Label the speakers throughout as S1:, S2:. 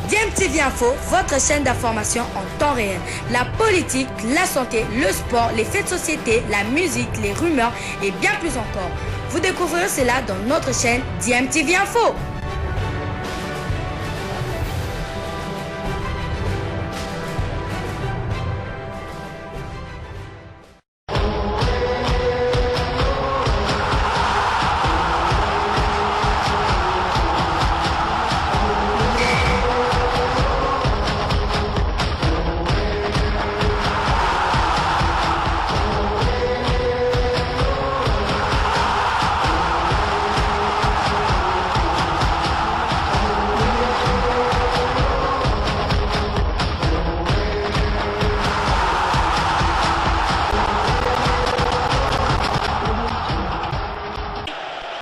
S1: DMTV Info, votre chaîne d'information en temps réel. La politique, la santé, le sport, les faits de société, la musique, les rumeurs et bien plus encore. Vous découvrirez cela dans notre chaîne DMTV Info.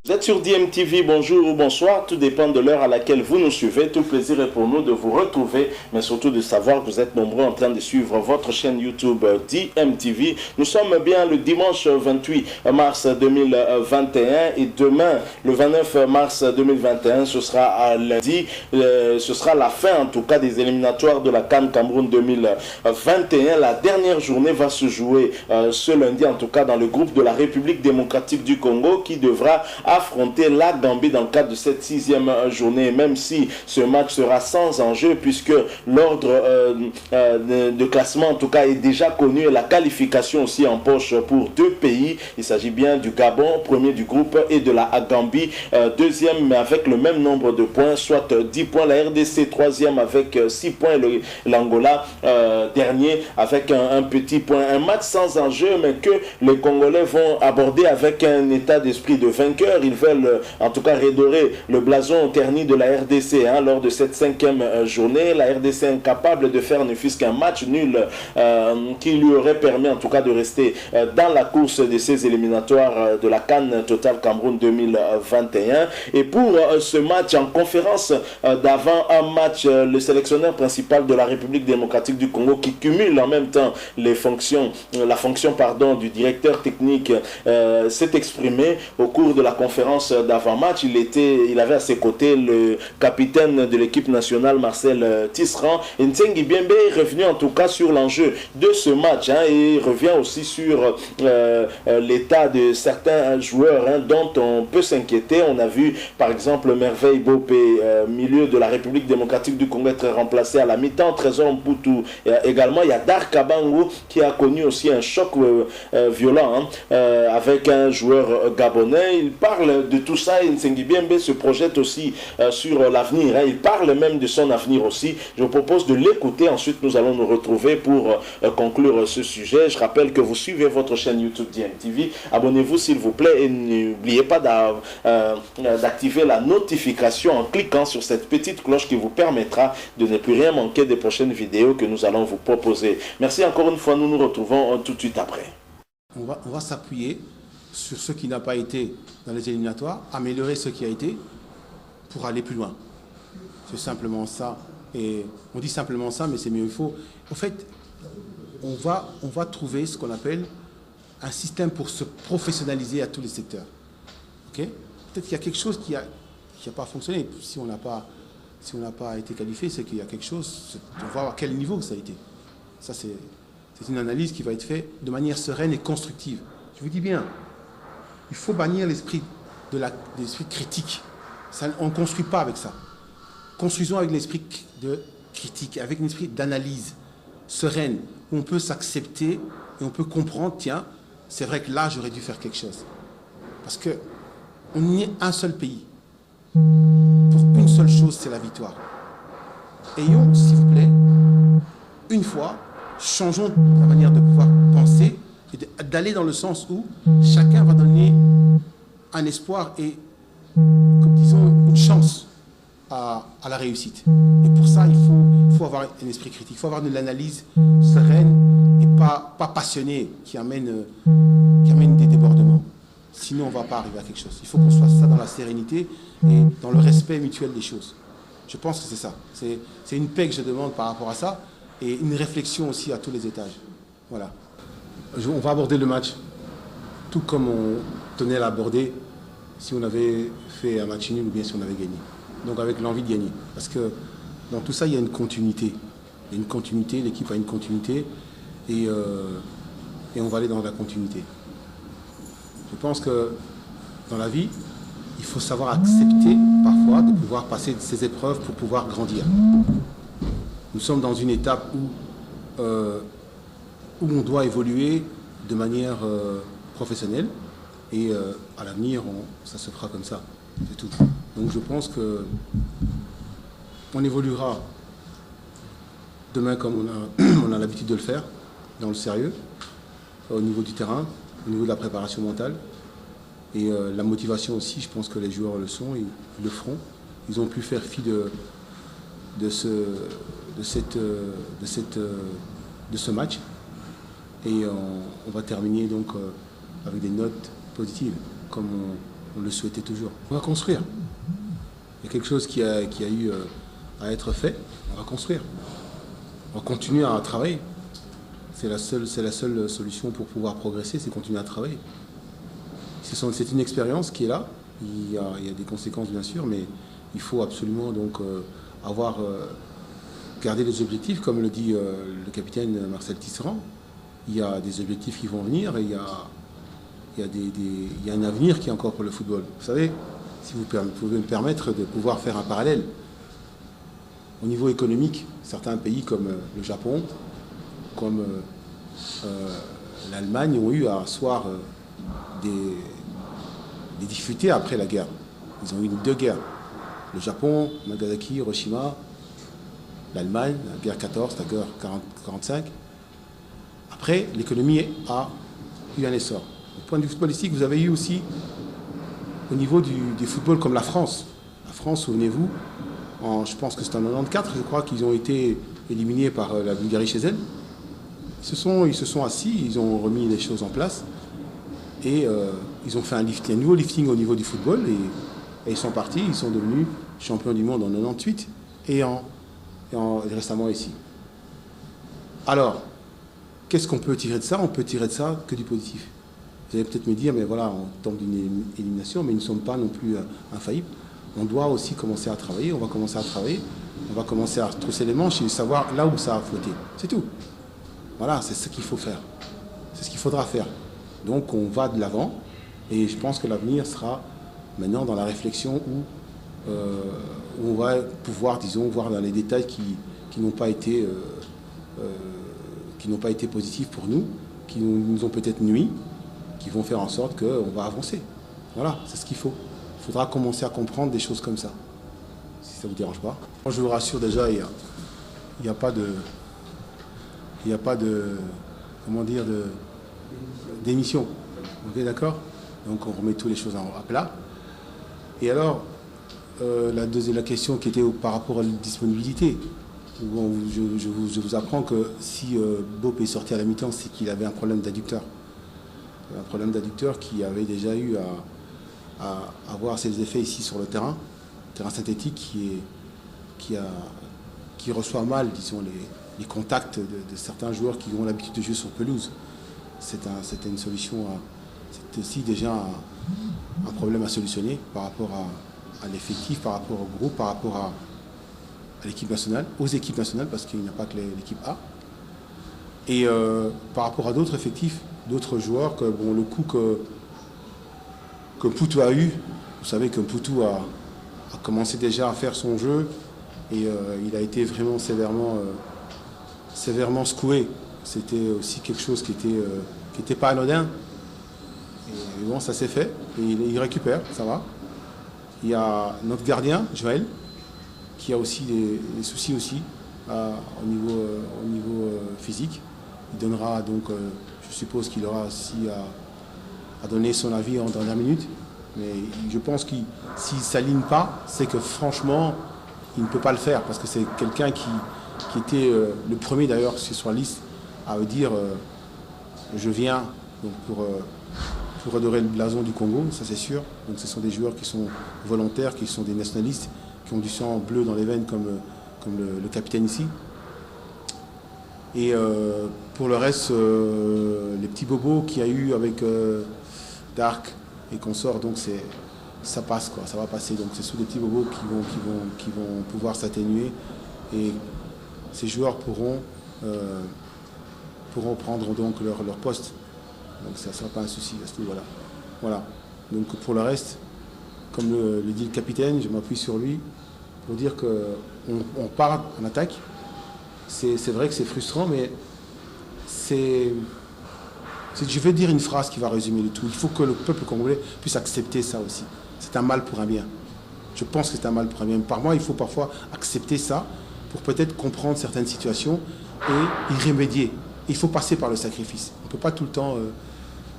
S2: Vous êtes sur DMTV, bonjour ou bonsoir, tout dépend de l'heure à laquelle vous nous suivez. Tout plaisir est pour nous de vous retrouver, mais surtout de savoir que vous êtes nombreux en train de suivre votre chaîne YouTube DMTV. Nous sommes bien le dimanche 28 mars 2021 et demain, le 29 mars 2021, ce sera à lundi, ce sera la fin en tout cas des éliminatoires de la CAN Cameroun 2021. La dernière journée va se jouer ce lundi, en tout cas dans le groupe de la République démocratique du Congo qui devra affronter la Gambie dans le cadre de cette 6e journée, même si ce match sera sans enjeu puisque l'ordre de classement en tout cas est déjà connu et la qualification aussi en poche pour deux pays. Il s'agit bien du Gabon, premier du groupe, et de la Gambie, deuxième mais avec le même nombre de points, soit 10 points. La RDC troisième avec 6 points, l'Angola dernier avec un petit point. Un match sans enjeu mais que les Congolais vont aborder avec un état d'esprit de vainqueur. Ils veulent en tout cas redorer le blason terni de la RDC lors de cette 5e journée. La RDC incapable de faire ne fût-ce qu'un match nul qui lui aurait permis en tout cas de rester dans la course de ces éliminatoires de la CAN Total Cameroun 2021. Et pour ce match en conférence d'avant un match, le sélectionneur principal de la République démocratique du Congo qui cumule en même temps la fonction du directeur technique s'est exprimé au cours de la conférence d'avant-match. Il avait à ses côtés le capitaine de l'équipe nationale Marcel Tisserand. Et Ntsengi Biembe est revenu en tout cas sur l'enjeu de ce match et revient aussi sur l'état de certains joueurs dont on peut s'inquiéter. On a vu par exemple Merveille Bopé, milieu de la République démocratique du Congo, être remplacé à la mi-temps. Trésor Mputu également. Il y a Dar Kabangu qui a connu aussi un choc violent avec un joueur gabonais. Il parle de tout ça et Ntsengi Biembe se projette aussi sur l'avenir. Il parle même de son avenir aussi. Je vous propose de l'écouter. Ensuite, nous allons nous retrouver pour conclure ce sujet. Je rappelle que vous suivez votre chaîne YouTube DMTV. Abonnez-vous s'il vous plaît et n'oubliez pas d'activer la notification en cliquant sur cette petite cloche qui vous permettra de ne plus rien manquer des prochaines vidéos que nous allons vous proposer. Merci encore une fois. Nous nous retrouvons tout de suite après.
S3: On va s'appuyer sur ce qui n'a pas été dans les éliminatoires, améliorer ce qui a été pour aller plus loin. C'est simplement ça. Et on dit simplement ça, mais c'est mieux. Il faut. En fait, on va trouver ce qu'on appelle un système pour se professionnaliser à tous les secteurs. Ok? Peut-être qu'il y a quelque chose qui n'a pas fonctionné. Si on n'a pas été qualifié, c'est qu'il y a quelque chose. On va voir à quel niveau ça a été. Ça, c'est une analyse qui va être faite de manière sereine et constructive. Je vous dis bien, il faut bannir l'esprit critique. Ça, on ne construit pas avec ça. Construisons avec l'esprit de critique, avec un esprit d'analyse sereine, où on peut s'accepter et on peut comprendre, tiens, c'est vrai que là, j'aurais dû faire quelque chose. Parce qu'on est un seul pays. Pour une seule chose, c'est la victoire. Ayons, s'il vous plaît, une fois, changeons la manière de pouvoir penser et d'aller dans le sens où chacun va donner un espoir et, comme disons, une chance à la réussite. Et pour ça, il faut avoir un esprit critique, il faut avoir de l'analyse sereine et pas passionnée qui amène des débordements. Sinon, on ne va pas arriver à quelque chose. Il faut qu'on soit ça dans la sérénité et dans le respect mutuel des choses. Je pense que c'est ça. C'est une paix que je demande par rapport à ça et une réflexion aussi à tous les étages. Voilà. On va aborder le match tout comme on tenait à l'aborder si on avait fait un match nul ou bien si on avait gagné. Donc avec l'envie de gagner. Parce que dans tout ça, il y a une continuité. Il y a une continuité, l'équipe a une continuité et on va aller dans la continuité. Je pense que dans la vie, il faut savoir accepter parfois de pouvoir passer ces épreuves pour pouvoir grandir. Nous sommes dans une étape où on doit évoluer de manière professionnelle et à l'avenir, ça se fera comme ça. C'est tout. Donc je pense que on évoluera demain comme on a l'habitude de le faire, dans le sérieux, au niveau du terrain, au niveau de la préparation mentale. Et la motivation aussi, je pense que les joueurs le sont, ils le feront. Ils ont pu faire fi de ce match. Et on va terminer donc avec des notes positives, comme on le souhaitait toujours. On va construire. Il y a quelque chose qui a eu à être fait, on va construire. On va continuer à travailler. C'est la seule solution pour pouvoir progresser, c'est continuer à travailler. C'est une expérience qui est là. Il y a des conséquences bien sûr, mais il faut absolument donc garder les objectifs, comme le dit le capitaine Marcel Tisserand. Il y a des objectifs qui vont venir et il y a un avenir qui est encore pour le football. Vous savez, si vous pouvez me permettre de pouvoir faire un parallèle, au niveau économique, certains pays comme le Japon, comme l'Allemagne ont eu à asseoir des difficultés après la guerre. Ils ont eu deux guerres. Le Japon, Nagasaki, Hiroshima, l'Allemagne, la guerre 14, la guerre 45. Après, l'économie a eu un essor. Au point de vue footballistique, vous avez eu aussi, au niveau du football comme la France. La France, souvenez-vous, je pense que c'est en 94, je crois qu'ils ont été éliminés par la Bulgarie chez elle. Ils se sont assis, ils ont remis les choses en place et ils ont fait un nouveau lifting au niveau du football et ils sont partis, ils sont devenus champions du monde en 98 et récemment ici. Alors, qu'est-ce qu'on peut tirer de ça? On peut tirer de ça que du positif. Vous allez peut-être me dire, mais voilà, on tombe d'une élimination, mais nous ne sommes pas non plus infaillibles. On doit aussi commencer à travailler, on va commencer à travailler, on va commencer à trousser les manches et savoir là où ça a flotté. C'est tout. Voilà, c'est ce qu'il faut faire. C'est ce qu'il faudra faire. Donc on va de l'avant et je pense que l'avenir sera maintenant dans la réflexion où on va pouvoir, disons, voir dans les détails qui n'ont pas été positifs pour nous, qui nous ont peut-être nui, qui vont faire en sorte qu'on va avancer. Voilà, c'est ce qu'il faut. Il faudra commencer à comprendre des choses comme ça, si ça ne vous dérange pas. Moi, je vous rassure déjà, il n'y a pas de, comment dire, d'émission. Ok, d'accord? Donc on remet toutes les choses à plat. Et alors, la question qui était par rapport à la disponibilité. Bon, je vous apprends que si Bob est sorti à la mi-temps, c'est qu'il avait un problème d'adducteur. Un problème d'adducteur qui avait déjà eu à avoir ses effets ici sur le terrain synthétique qui reçoit mal, disons, les contacts de certains joueurs qui ont l'habitude de jouer sur pelouse. C'était une solution, c'était aussi déjà un problème à solutionner par rapport à l'effectif, par rapport au groupe, par rapport à l'équipe nationale, aux équipes nationales, parce qu'il n'y a pas que l'équipe A. Et par rapport à d'autres effectifs, d'autres joueurs, que bon, le coup que Poutou a eu, vous savez que Poutou a commencé déjà à faire son jeu et il a été vraiment sévèrement secoué. C'était aussi quelque chose qui était pas anodin. Et bon, ça s'est fait et il récupère, ça va. Il y a notre gardien, Joël, qui a aussi des soucis aussi au niveau physique. Il donnera donc, je suppose qu'il aura aussi à donner son avis en dernière minute. Mais je pense que s'il ne s'aligne pas, c'est que franchement, il ne peut pas le faire. Parce que c'est quelqu'un qui était le premier d'ailleurs sur la liste à dire je viens donc, pour redorer le blason du Congo, ça c'est sûr. Donc ce sont des joueurs qui sont volontaires, qui sont des nationalistes, qui ont du sang bleu dans les veines comme le capitaine ici. Et pour le reste, les petits bobos qu'il y a eu avec Dark et consorts, donc ça passe quoi, ça va passer. Donc ce sont des petits bobos qui vont pouvoir s'atténuer et ces joueurs pourront prendre donc leur poste. Donc ça ne sera pas un souci à ce niveau-là. Voilà. Donc pour le reste, comme le dit le capitaine, je m'appuie sur lui pour dire qu'on part en attaque. C'est vrai que c'est frustrant, mais je vais dire une phrase qui va résumer le tout. Il faut que le peuple congolais puisse accepter ça aussi. C'est un mal pour un bien. Je pense que c'est un mal pour un bien. Par moi, il faut parfois accepter ça pour peut-être comprendre certaines situations et y remédier. Il faut passer par le sacrifice. On ne peut pas tout le temps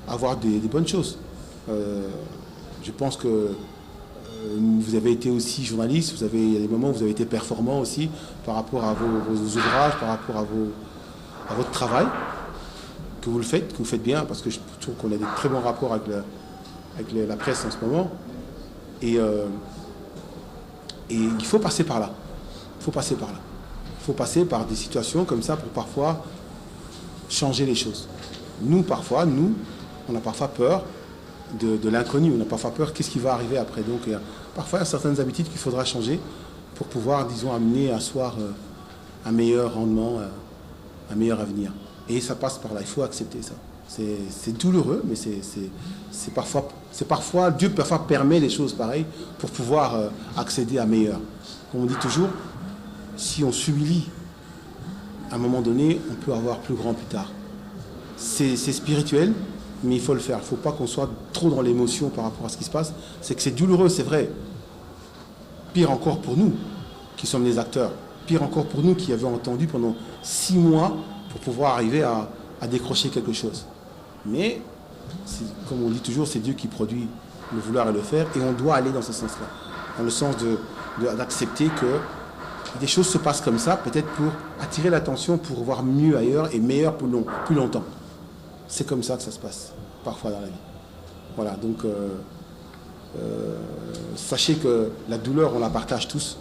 S3: avoir des bonnes choses. Je pense que vous avez été aussi journaliste, il y a des moments où vous avez été performant aussi par rapport à vos ouvrages, par rapport à votre travail, que vous faites bien, parce que je trouve qu'on a des très bons rapports avec la presse en ce moment. Et il faut passer par là. Il faut passer par des situations comme ça pour parfois changer les choses. Nous, on a parfois peur de l'inconnu, on a parfois peur qu'est-ce qui va arriver après. Donc parfois il y a certaines habitudes qu'il faudra changer pour pouvoir, disons, amener à soir un meilleur rendement, un meilleur avenir. Et ça passe par là, il faut accepter ça. C'est douloureux, mais c'est parfois, Dieu parfois permet des choses pareilles pour pouvoir accéder à meilleur. Comme on dit toujours, si on s'humilie, à un moment donné, on peut avoir plus grand plus tard. C'est spirituel, mais il faut le faire. Il ne faut pas qu'on soit trop dans l'émotion par rapport à ce qui se passe. C'est que c'est douloureux, c'est vrai. Pire encore pour nous, qui sommes les acteurs. Pire encore pour nous qui avons entendu pendant 6 mois pour pouvoir arriver à décrocher quelque chose. Mais, comme on dit toujours, c'est Dieu qui produit le vouloir et le faire, et on doit aller dans ce sens-là. Dans le sens d'accepter que des choses se passent comme ça, peut-être pour attirer l'attention, pour voir mieux ailleurs et meilleur plus longtemps. C'est comme ça que ça se passe, parfois dans la vie. Voilà, donc sachez que la douleur, on la partage tous,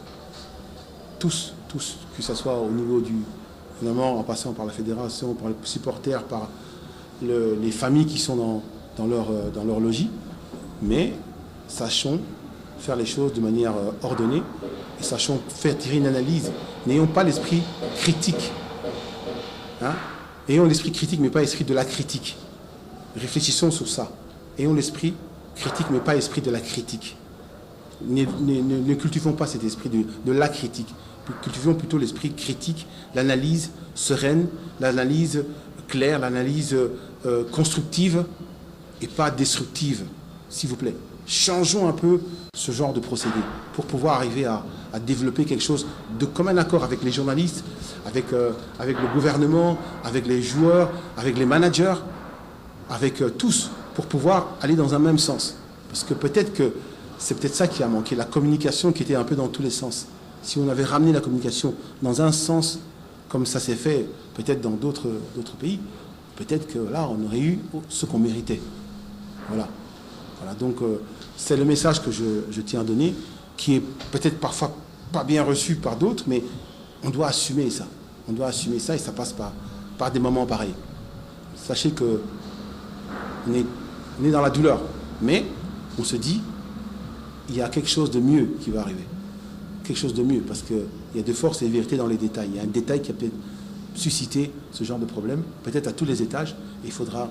S3: que ce soit au niveau du gouvernement, en passant par la fédération, par les supporters, par les familles qui sont dans leur logis. Mais sachons faire les choses de manière ordonnée et sachons faire tirer une analyse. N'ayons pas l'esprit critique. Ayons l'esprit critique, mais pas l'esprit de la critique. Réfléchissons sur ça. Ayons l'esprit critique, mais pas l'esprit de la critique. Ne cultivons pas cet esprit de la critique. Cultivons plutôt l'esprit critique, l'analyse sereine, l'analyse claire, l'analyse constructive et pas destructive, s'il vous plaît. Changeons un peu ce genre de procédé pour pouvoir arriver à développer quelque chose de commun accord avec les journalistes, avec le gouvernement, avec les joueurs, avec les managers, avec tous, pour pouvoir aller dans un même sens. Parce que c'est peut-être ça qui a manqué, la communication qui était un peu dans tous les sens. Si on avait ramené la communication dans un sens, comme ça s'est fait peut-être dans d'autres pays, peut-être que là, on aurait eu ce qu'on méritait. Voilà. Donc, c'est le message que je tiens à donner, qui est peut-être parfois pas bien reçu par d'autres, mais on doit assumer ça. On doit assumer ça et ça passe par des moments pareils. Sachez que on est dans la douleur, mais on se dit, il y a quelque chose de mieux qui va arriver. Quelque chose de mieux, parce qu'il y a de force et de vérité dans les détails. Il y a un détail qui a peut-être suscité ce genre de problème, peut-être à tous les étages, et il faudra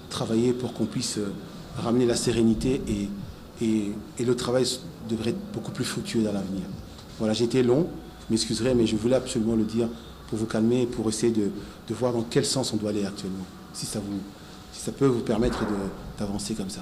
S3: travailler pour qu'on puisse ramener la sérénité et le travail devrait être beaucoup plus fructueux dans l'avenir. Voilà, j'ai été long, je m'excuserai, mais je voulais absolument le dire pour vous calmer, pour essayer de voir dans quel sens on doit aller actuellement, si ça peut vous permettre d'avancer comme ça.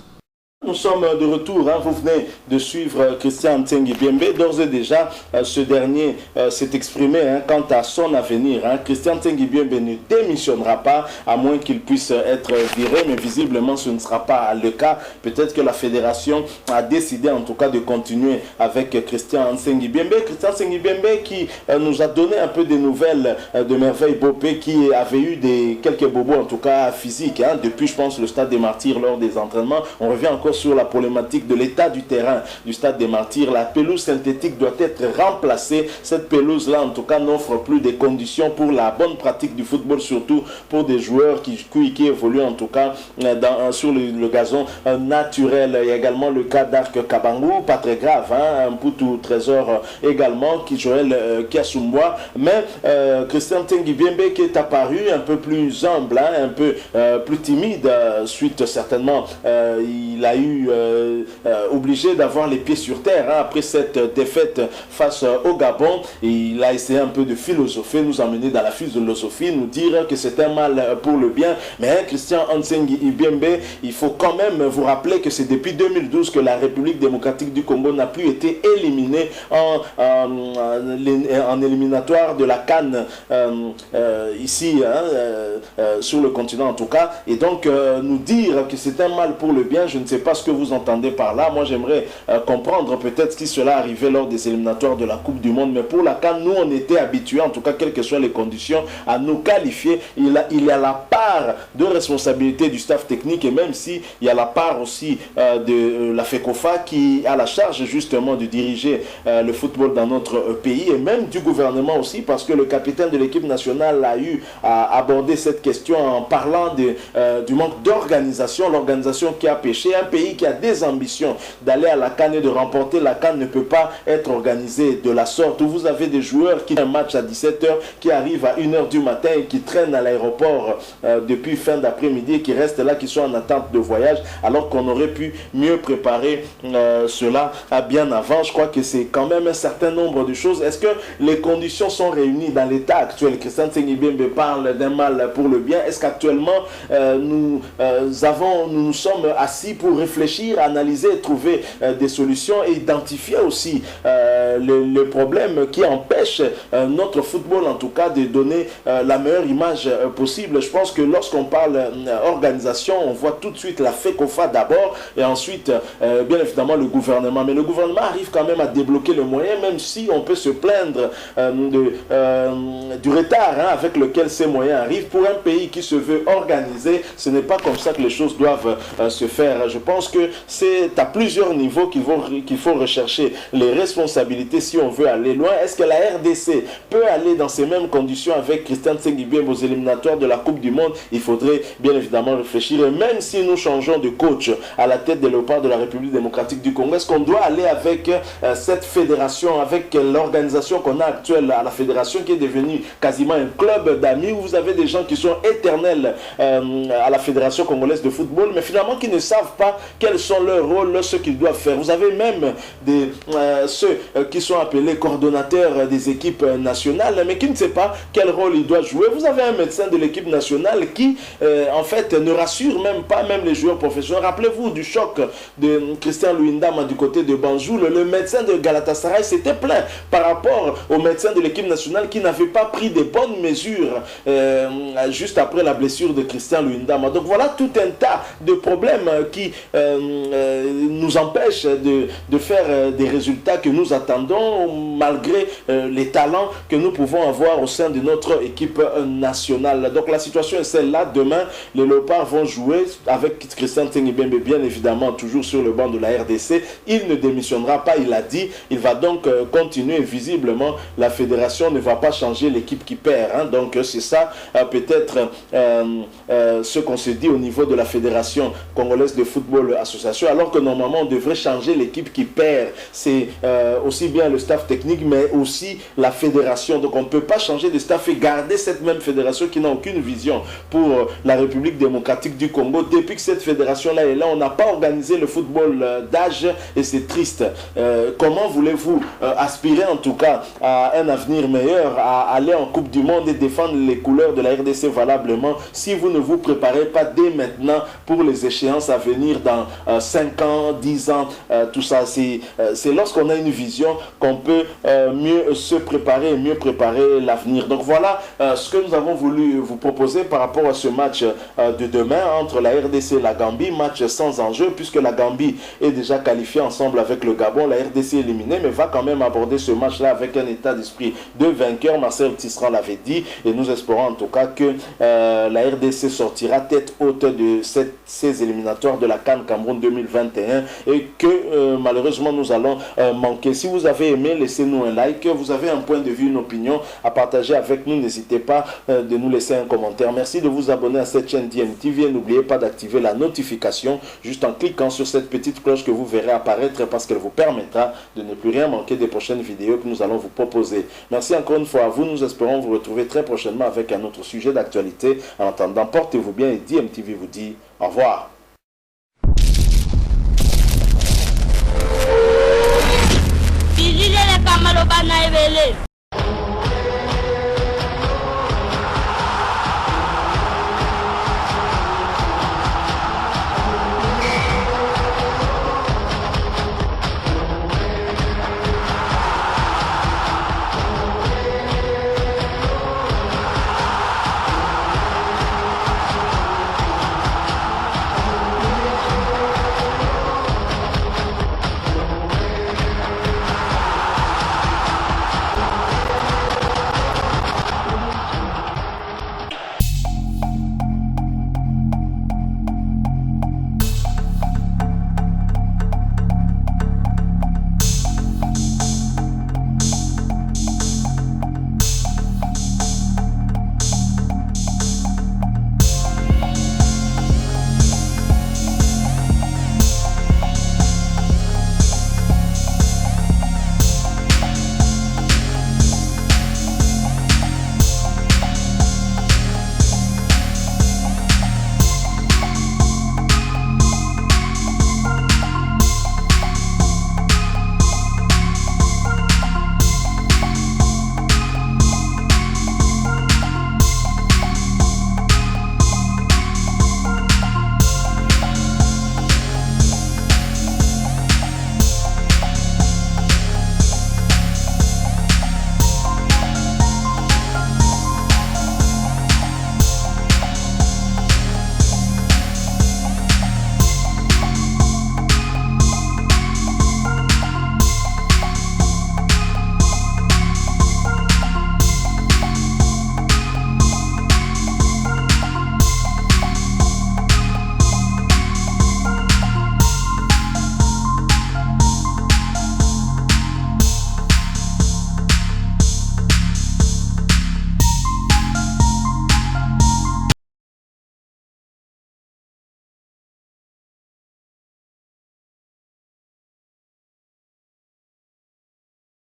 S2: Nous sommes de retour, vous venez de suivre Christian Ntsengi Biembe. D'ores et déjà, ce dernier s'est exprimé quant à son avenir. Christian Ntsengi Biembe ne démissionnera pas, à moins qu'il puisse être viré, mais visiblement ce ne sera pas le cas. Peut-être que la fédération a décidé en tout cas de continuer avec Christian Ntsengi Biembe. Christian Ntsengi Biembe qui nous a donné un peu des nouvelles de Merveille Bopé, qui avait eu quelques bobos en tout cas physiques, depuis je pense le stade des Martyrs lors des entraînements. On revient encore sur la problématique de l'état du terrain du Stade des Martyrs. La pelouse synthétique doit être remplacée. Cette pelouse-là, en tout cas, n'offre plus des conditions pour la bonne pratique du football, surtout pour des joueurs qui évoluent en tout cas sur le gazon naturel. Il y a également le cas d'Arc Kabangou, pas très grave, hein, un Poutou Trésor également, Joël Kiasumboa, mais Christian Tengi Biembe qui est apparu un peu plus humble, hein, un peu plus timide, suite certainement, il a eu obligé d'avoir les pieds sur terre, hein, après cette défaite face au Gabon. Il a essayé un peu de philosopher, nous emmener dans la philosophie, nous dire que c'est un mal pour le bien. Mais Christian Antsengi Ibiembe, il faut quand même vous rappeler que c'est depuis 2012 que la République démocratique du Congo n'a plus été éliminée en éliminatoire de la CAN ici, hein, sur le continent en tout cas. Et donc nous dire que c'est un mal pour le bien, je ne sais pas ce que vous entendez par là. Moi j'aimerais comprendre peut-être si cela arrivait lors des éliminatoires de la Coupe du Monde, mais pour la CAN, nous on était habitués, en tout cas quelles que soient les conditions, à nous qualifier. Il y a la part de responsabilité du staff technique, et même si il y a la part aussi de la FECOFA qui a la charge justement de diriger le football dans notre pays, et même du gouvernement aussi, parce que le capitaine de l'équipe nationale a eu à aborder cette question en parlant du manque d'organisation, l'organisation qui a péché. Un pays qui a des ambitions d'aller à la CAN et de remporter la CAN ne peut pas être organisé de la sorte où vous avez des joueurs qui ont un match à 17h, qui arrivent à 1h du matin et qui traînent à l'aéroport depuis fin d'après-midi et qui restent là, qui sont en attente de voyage, alors qu'on aurait pu mieux préparer cela bien avant. Je crois que c'est quand même un certain nombre de choses. Est-ce que les conditions sont réunies dans l'état actuel? Christian Tsengibembe parle d'un mal pour le bien. Est-ce qu'actuellement nous sommes assis pour réfléchir, analyser, trouver des solutions et identifier aussi les problèmes qui empêchent notre football en tout cas de donner la meilleure image possible? Je pense que lorsqu'on parle organisation, on voit tout de suite la FECOFA d'abord et ensuite bien évidemment le gouvernement. Mais le gouvernement arrive quand même à débloquer le moyen, même si on peut se plaindre du retard, hein, avec lequel ces moyens arrivent. Pour un pays qui se veut organisé, ce n'est pas comme ça que les choses doivent se faire. Je pense que c'est à plusieurs niveaux qu'il faut rechercher les responsabilités si on veut aller loin. Est-ce que la RDC peut aller dans ces mêmes conditions avec Christian Tsengibembe aux éliminatoires de la Coupe du Monde? Il faudrait bien évidemment réfléchir. Et même si nous changeons de coach à la tête des Léopards de la République démocratique du Congo, est-ce qu'on doit aller avec cette fédération, avec l'organisation qu'on a actuelle à la fédération, qui est devenue quasiment un club d'amis, où vous avez des gens qui sont éternels à la fédération congolaise de football, mais finalement qui ne savent pas quels sont leurs rôles, ce qu'ils doivent faire. Vous avez même ceux qui sont appelés coordonnateurs des équipes nationales, mais qui ne savent pas quel rôle ils doivent jouer. Vous avez un médecin de l'équipe nationale qui en fait ne rassure même pas même les joueurs professionnels. Rappelez-vous du choc de Christian Luindama du côté de Banjul. Le médecin de Galatasaray s'était plaint par rapport au médecin de l'équipe nationale qui n'avait pas pris des bonnes mesures juste après la blessure de Christian Luindama. Donc voilà tout un tas de problèmes qui nous empêchent de faire des résultats que nous attendons malgré les talents que nous pouvons avoir au sein de notre équipe nationale. Donc la situation est celle-là. Demain, les Léopards vont jouer avec Christian Tsengibembe, bien évidemment, toujours sur le banc de la RDC. Il ne démissionnera pas, il a dit. Il va donc continuer. Visiblement, la fédération ne va pas changer l'équipe qui perd, hein. Donc c'est ça peut-être ce qu'on se dit au niveau de la Fédération congolaise de football association, alors que normalement on devrait changer l'équipe qui perd. C'est aussi bien le staff technique mais aussi la fédération. Donc on ne peut pas changer de staff et garder cette même fédération qui n'a aucune vision pour la République démocratique du Congo. Depuis que cette fédération là est là, on n'a pas organisé le football d'âge et c'est triste. Comment voulez-vous aspirer en tout cas à un avenir meilleur, à aller en Coupe du Monde et défendre les couleurs de la RDC valablement si vous ne vous préparez pas dès maintenant pour les échéances à venir dans 5 ans, 10 ans, tout ça. C'est lorsqu'on a une vision qu'on peut mieux se préparer et mieux préparer l'avenir. Donc voilà ce que nous avons voulu vous proposer par rapport à ce match de demain entre la RDC et la Gambie, match sans enjeu puisque la Gambie est déjà qualifiée ensemble avec le Gabon, la RDC éliminée, mais va quand même aborder ce match-là avec un état d'esprit de vainqueur. Marcel Tisserand l'avait dit et nous espérons en tout cas que la RDC sortira tête haute de ces éliminatoires de la CAN Cameroun 2021 et que malheureusement nous allons manquer. Si vous avez aimé, laissez-nous un like. Vous avez un point de vue, une opinion à partager avec nous, n'hésitez pas de nous laisser un commentaire. Merci de vous abonner à cette chaîne DMTV et n'oubliez pas d'activer la notification juste en cliquant sur cette petite cloche que vous verrez apparaître parce qu'elle vous permettra de ne plus rien manquer des prochaines vidéos que nous allons vous proposer. Merci encore une fois à vous. Nous espérons vous retrouver très prochainement avec un autre sujet d'actualité. En attendant, portez-vous bien et DMTV vous dit au revoir.